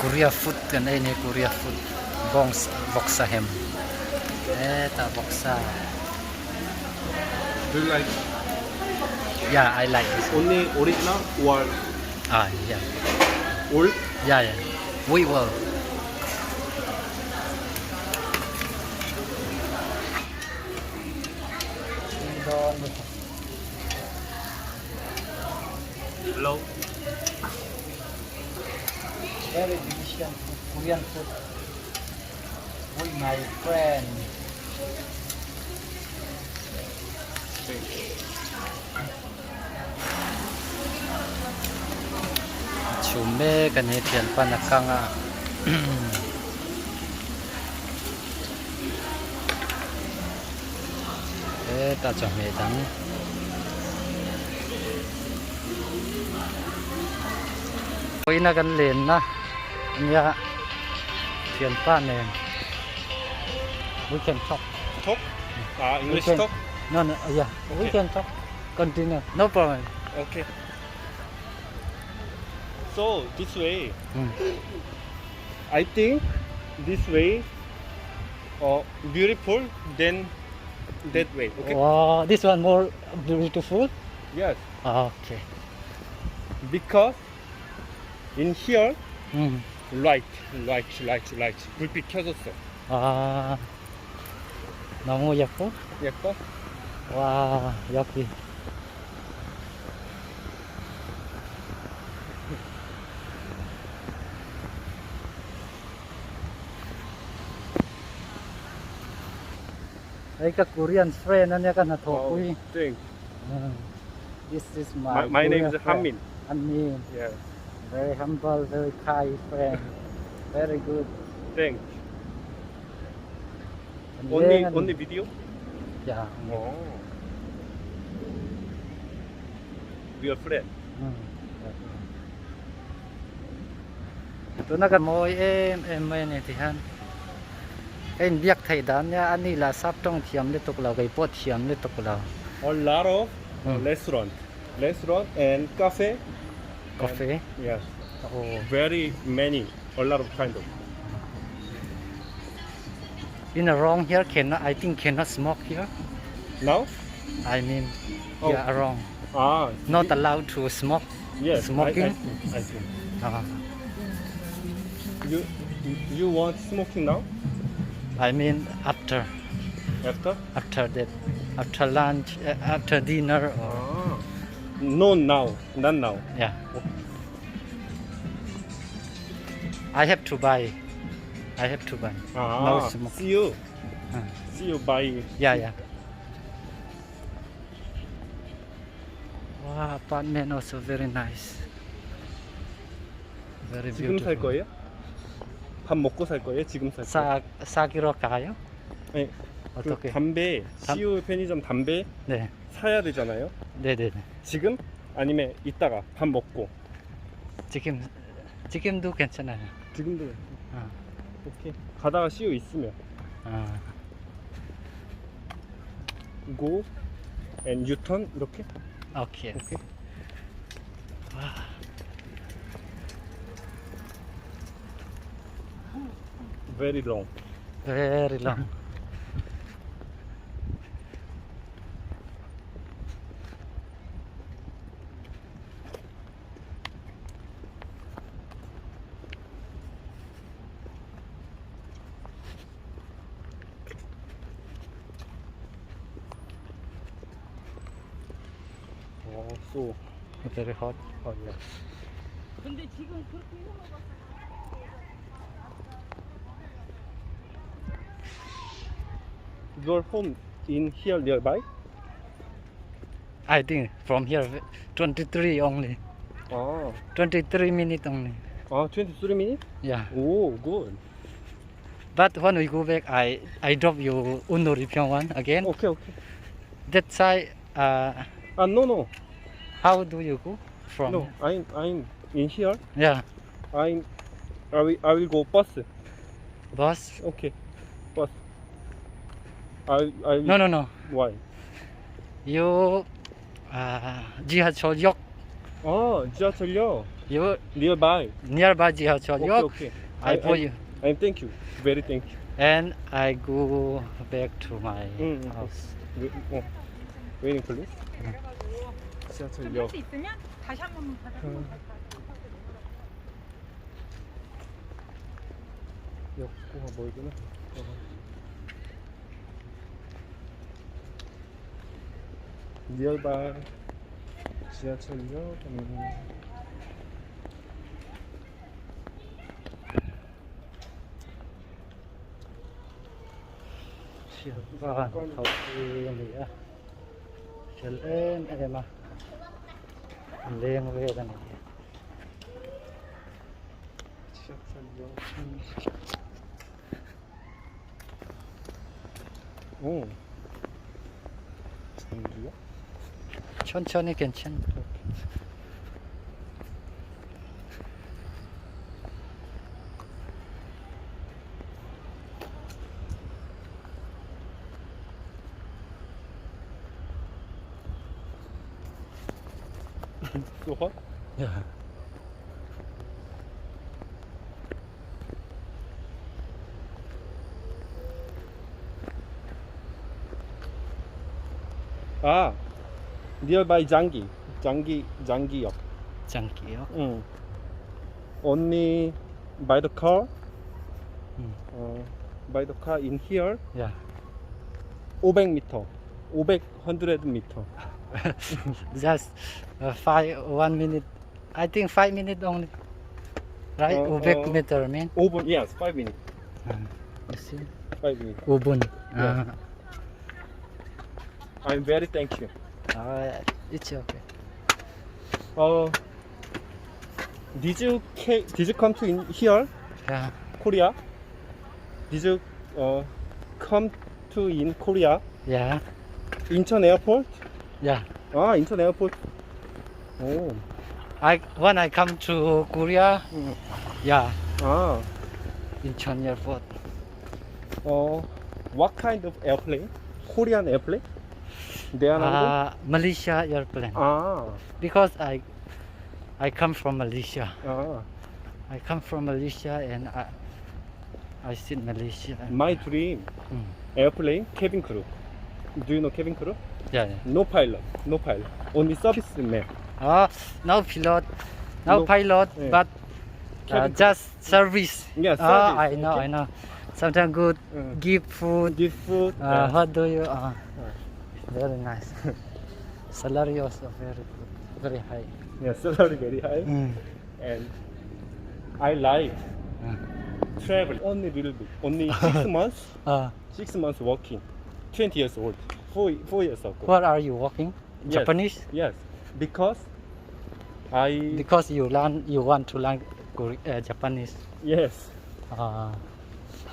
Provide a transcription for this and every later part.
Korea food kan ini Korea food. Bongs boksa hem. Ta boksa. Do you like Yeah, I like this. only original or Yeah. old? Yeah. We will. Hello. Very delicious Korean food with my friend. Chume kan Thian panakanga. Ta chume dang. Oi na kan len na. Nya Thian pa ne. We can talk. Talk? English Okay. talk? No, yeah. We Okay. can talk. Continue. No problem. Okay. So this way, I think this way, beautiful than that way. Okay. Wow, this one more beautiful. Yes. Okay. Because in here, 음. light. 불빛 켜졌어. 아, 너무 예뻐? 예뻐? 와, 여기. 그러니까 Korean friend na ka na to. Uy. Thank. This is my My name Korean is friend. Hanmin. Hanmin. Yes. Very humble, very kind friend. Very good. Thank. And Only video? Yeah. Oh. We are friend. Tôi nói cái môi em này thì han em biết thầy đàn nha anh ấy là sắp trong thiểm liên tục là cái bốt thiểm liên tục là A lot of restaurant and cafe. cafe. And, yes. Oh. Very many. A lot of kind of. In a wrong here I think cannot smoke here. Now? I mean, Oh. yeah, wrong. Ah. Not allowed to smoke. Yes. Smoking. I see. Uh, You want smoking now? I mean after After? after lunch, after dinner or Ah. No, now. Not now. yeah. I have to buy. No smoke. See you. Uh, See you by. yeah. Wow, apartment also very nice. Very 지금 살 beautiful. 거예요? 밥 먹고 살 거예요? 지금 살 거예요? 사기로 가요? 네. 어떻게? 담배, CU 편의점 담배 네. 사야 되잖아요. 네네네. 지금? 아니면 이따가 밥 먹고. 지금도 괜찮아요. 지금도. 어. 오케이. 가다가 CU 있으면 어. go and U-turn 이렇게. 오케이. 오케이. 와. Very long. Very long. So. Very hot. Yeah. 근데 지금 그렇게 해먹었어. Your home in here nearby? I think from here 23 only. 23 minutes only. 23 minutes? Yeah. Oh, good. But when we go back, I drop you Unuri Pyongwan again. Okay. That side, No. how do you go from? No, I'm in here. Yeah. I will go bus. Bus? Okay. Bus. I No. Why? You 지하철역 지하철요. You Nearby. nearby 지하철. Okay, okay. I put you. I'm thank you. Very thank you. And I go back to my 응, house. Waiting please. 좀 지하철역. 할 수 있으면 다시 한 번만 받아. 역구가 멀구나. Nearby. 지하철역. Vâng, học thì nữa. Chờ lên em mà. Lên về đây này. 지하철역. 오. 장기야? 천천히 괜찮아. So hot? 야. 아, nearby 장기역. 장기요? 응. Only by the car. By the car in here. 야. 500m. 100m. Just 1 minute. I think 5 minutes only. Right? 500 meter mean? 5분. Yes, 5 minutes. You see? 5 minutes. 5분. Yeah. I'm very thank you. It's okay. Did you come to in here, Yeah. Korea? Did you come to in Korea? Yeah. 인천 airport? Yeah. 아, 인천 airport. 오. When I come to Korea, yeah, 아. Incheon airport. What kind of airplane? Korean airplane? 대한항공? Malaysia airplane. 아. Because I come from Malaysia. 아. I come from Malaysia and I sit Malaysia. My dream airplane cabin crew. Do you know cabin crew? Yeah. No pilot. No pilot. Only serviceman. No pilot, no No, pilot, yeah. but Cabin crew. just service. Yeah, service. I know, okay. I know. Sometimes good, give food. Give food. yeah. What do you? Very nice. Salary also very good, very high. Yeah, salary very high. And I like travel only little bit. Only 6 months. 6 months working. 20 years old. 4 years ago. What are you working? Yes. Japanese? Yes, because Because you want to learn Japanese. yes.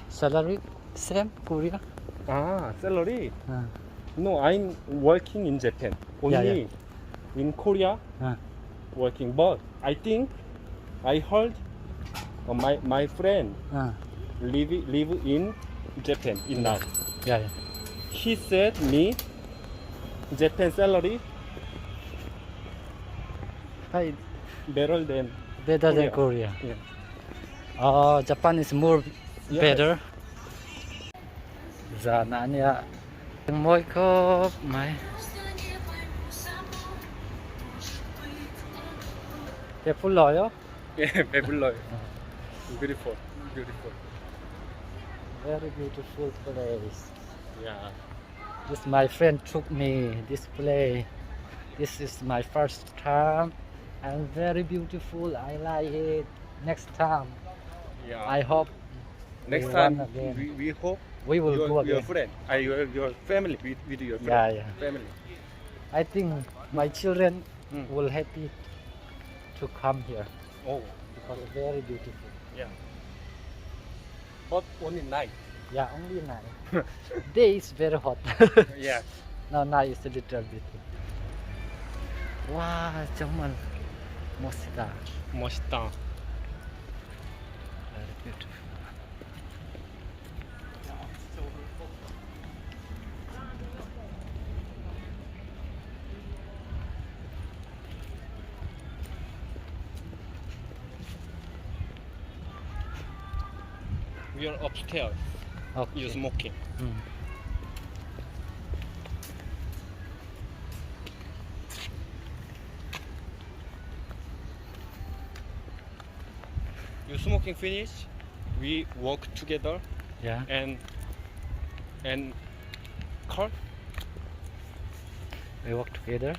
Salary same Korea. Salary. No, I'm working in Japan. Only in Korea working. But I think I heard my friend live in Japan in now. Yeah. He said me Japan salary better than Better than Korea. Yeah. Japan is more Yes. better. Dạ nãy nha. Mỗi có máy. 배불러요? Yeah, 배불러요. Beautiful, beautiful. Very beautiful place. Yeah. This my friend took me this place. This is my first time and very beautiful. I like it. Next time, Yeah. I hope Next we time want again. we hope we will go your again. friend, your family with your friend. Yeah. Family. I think my children will happy to come here Oh, because it's very beautiful. yeah. But only night. Yeah, only night. Day is very hot. Yeah. Now night is a little bit. 와 정말 멋있다. 멋있다. Very beautiful. We are upstairs. Okay. You smoking. Mm. You smoking finish. We work together Yeah. and call. We work together.